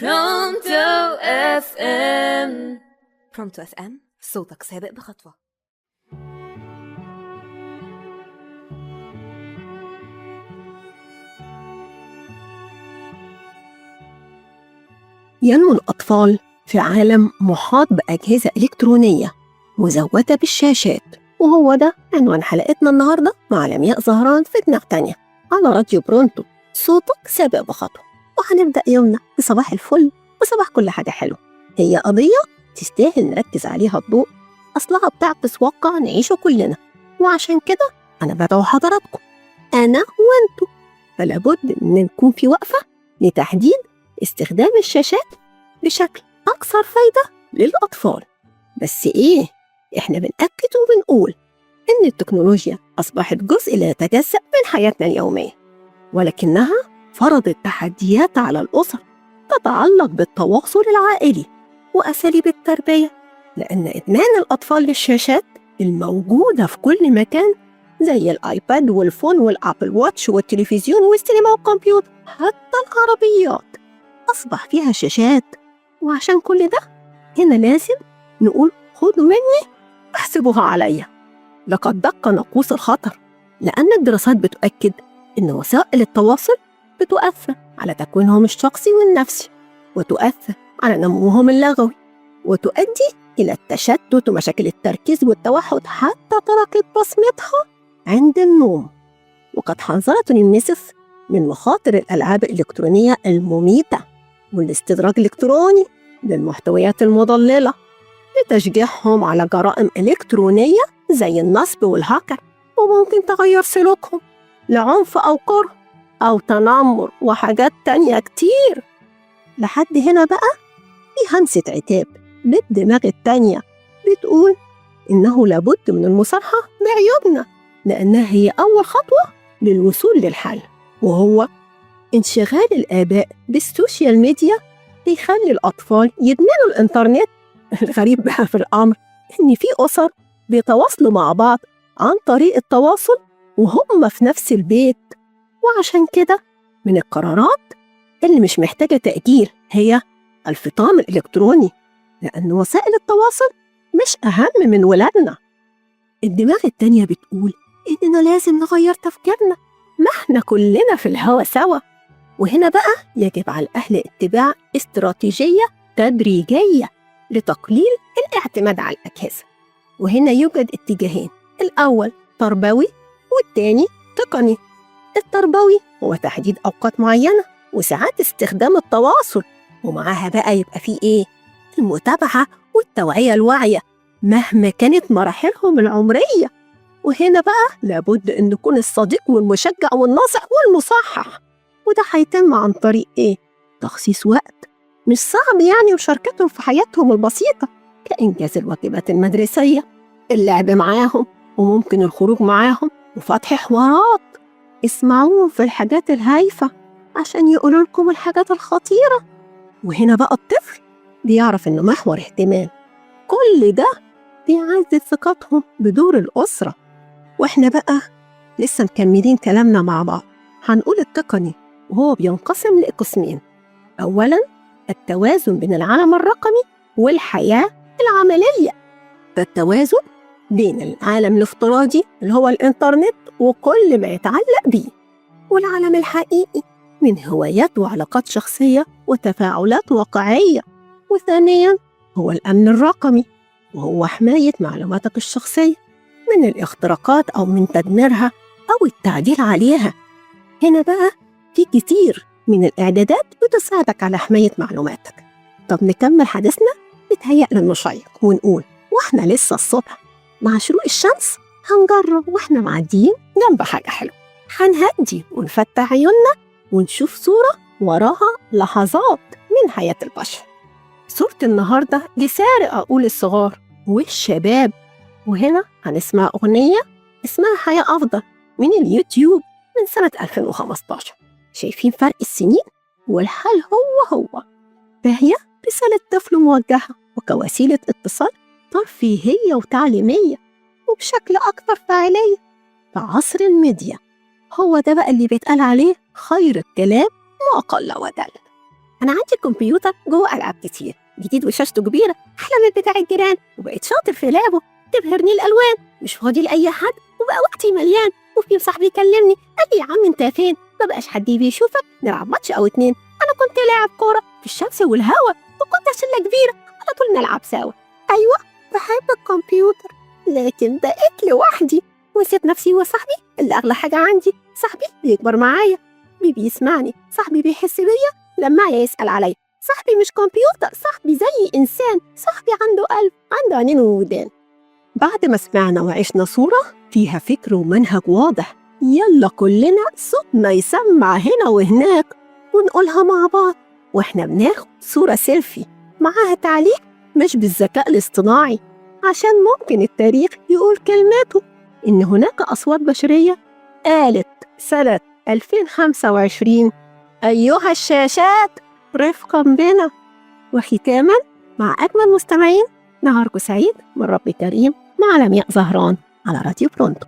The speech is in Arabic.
برونتو اف ام. برونتو اف ام، صوتك سابق بخطوة. ينمو الأطفال في عالم محاط بأجهزة إلكترونية مزودة بالشاشات، وهو ده عنوان حلقتنا النهاردة مع لمياء زهران في دماغ تانية على راديو برونتو، صوتك سابق بخطوة. وهنبدأ يومنا بصباح الفل وصباح كل حاجة حلوة. هي قضية تستاهل نركز عليها الضوء، أصلها بتعكس واقع نعيشه كلنا، وعشان كده أنا بدعو حضراتكم أنا وأنتوا، فلابد إن نكون في وقفة لتحديد استخدام الشاشات بشكل أكثر فايدة للأطفال. بس إيه؟ إحنا بنأكد وبنقول إن التكنولوجيا أصبحت جزء لا يتجزأ من حياتنا اليومية، ولكنها فرضت تحديات على الأسر تتعلق بالتواصل العائلي وأساليب التربية، لأن إدمان الأطفال للشاشات الموجودة في كل مكان زي الآيباد والفون والآبل واتش والتلفزيون والسينما والكمبيوتر، حتى العربيات أصبح فيها شاشات. وعشان كل ده هنا لازم نقول خدوا مني واحسبوها عليا، لقد دق ناقوس الخطر، لأن الدراسات بتؤكد إن وسائل التواصل بتؤثر على تكوينهم الشخصي والنفسي، وتؤثر على نموهم اللغوي، وتؤدي إلى التشتت ومشاكل التركيز والتوحد، حتى تركت بصمتها عند النوم. وقد حذرت يونيسف من مخاطر الألعاب الإلكترونية المميتة والاستدراج الإلكتروني للمحتويات المضللة لتشجيعهم على جرائم إلكترونية زي النصب والهاكر، وممكن تغير سلوكهم لعنف أو كره أو تنمر وحاجات تانية كتير. لحد هنا بقى في همسة عتاب بالدماغ التانية بتقول إنه لابد من المصارحة بعيوبنا، لأنها هي أول خطوة للوصول للحل، وهو انشغال الآباء بالسوشيال ميديا بيخلي الأطفال يدمنوا الإنترنت. الغريب بقى في الأمر إن في أسر بيتواصلوا مع بعض عن طريق التواصل وهم في نفس البيت. وعشان كده من القرارات اللي مش محتاجة تأجيل هي الفطام الإلكتروني، لأن وسائل التواصل مش أهم من ولادنا. الدماغ التانية بتقول إننا لازم نغير تفكيرنا، ما إحنا كلنا في الهوا سوا. وهنا بقى يجب على الأهل اتباع استراتيجية تدريجية لتقليل الاعتماد على الأجهزة. وهنا يوجد اتجاهين، الأول تربوي والتاني تقني. التربوي هو تحديد أوقات معينة وساعات استخدام التواصل، ومعاها بقى يبقى فيه إيه؟ المتابعة والتوعية الواعية مهما كانت مراحلهم العمرية. وهنا بقى لابد أن نكون الصديق والمشجع والناصح والمصحح، وده هيتم عن طريق إيه؟ تخصيص وقت مش صعب يعني، وشاركتهم في حياتهم البسيطة كإنجاز الواجبات المدرسية، اللعب معاهم، وممكن الخروج معاهم، وفتح حوارات اسمعوهم في الحاجات الهايفة عشان يقولوا لكم الحاجات الخطيرة. وهنا بقى الطفل بيعرف إنه محور اهتمام، كل ده بيعزز ثقتهم بدور الأسرة. وإحنا بقى لسه مكملين كلامنا مع بعض، هنقول التقني وهو بينقسم لقسمين. أولاً التوازن بين العالم الرقمي والحياة العملية، فالتوازن بين العالم الافتراضي اللي هو الإنترنت وكل ما يتعلق بيه، والعالم الحقيقي من هوايات وعلاقات شخصية وتفاعلات واقعية. وثانياً هو الأمن الرقمي، وهو حماية معلوماتك الشخصية من الاختراقات أو من تدميرها أو التعديل عليها. هنا بقى في كتير من الإعدادات بتساعدك على حماية معلوماتك. طب نكمل حديثنا بتهيأ للمشيق ونقول وإحنا لسه الصبح مع شروق الشمس هنجرب وإحنا معديين جنب حاجة حلوة، هنهدي ونفتح عيوننا ونشوف صورة وراها لحظات من حياة البشر. صورة النهاردة لسارق أقول الصغار والشباب. وهنا هنسمع أغنية اسمها حياة أفضل من اليوتيوب من سنة 2015. شايفين فرق السنين؟ والحال هو فهي رسالة طفل موجهة وكوسيلة اتصال ترفيهية وتعليمية وبشكل أكثر فاعلية في عصر الميديا. هو ده بقى اللي بيتقال عليه خير الكلام ما قل ودل. أنا عندي كمبيوتر جوه ألعاب كتير، جديد وشاشته كبيرة أحلى من بتاع الجيران، وبقيت شاطر في لعبه، تبهرني الألوان، مش فاضي لأي حد، وبقى وقتي مليان. وفي صاحبي يكلمني قال لي يا عم أنت فين؟ مبقاش حد بيشوفك نلعب ماتش أو اتنين. أنا كنت لاعب كورة في الشمس والهوا، وكنت شلة كبيرة على طول نلعب سوا. أيوة بحب الكمبيوتر، لكن بقيت لوحدي ونسيت نفسي وصاحبي اللي أغلى حاجة عندي. صاحبي بيكبر معايا، بيسمعني، صاحبي بيحس بيا لما يسأل عليا. صاحبي مش كمبيوتر، صاحبي زي إنسان، صاحبي عنده قلب، عنده عينين وودان. بعد ما سمعنا وعشنا صورة فيها فكر ومنهج واضح، يلا كلنا صوتنا يسمع هنا وهناك ونقولها مع بعض واحنا بناخد صورة سيلفي معاها تعليق مش بالذكاء الاصطناعي، عشان ممكن التاريخ يقول كلماته إن هناك أصوات بشرية قالت سنة 2025 أيها الشاشات رفقا بنا. وختاما مع أجمل مستمعين، نهاركم سعيد من رب كريم مع لمياء زهران على راديو برونتو.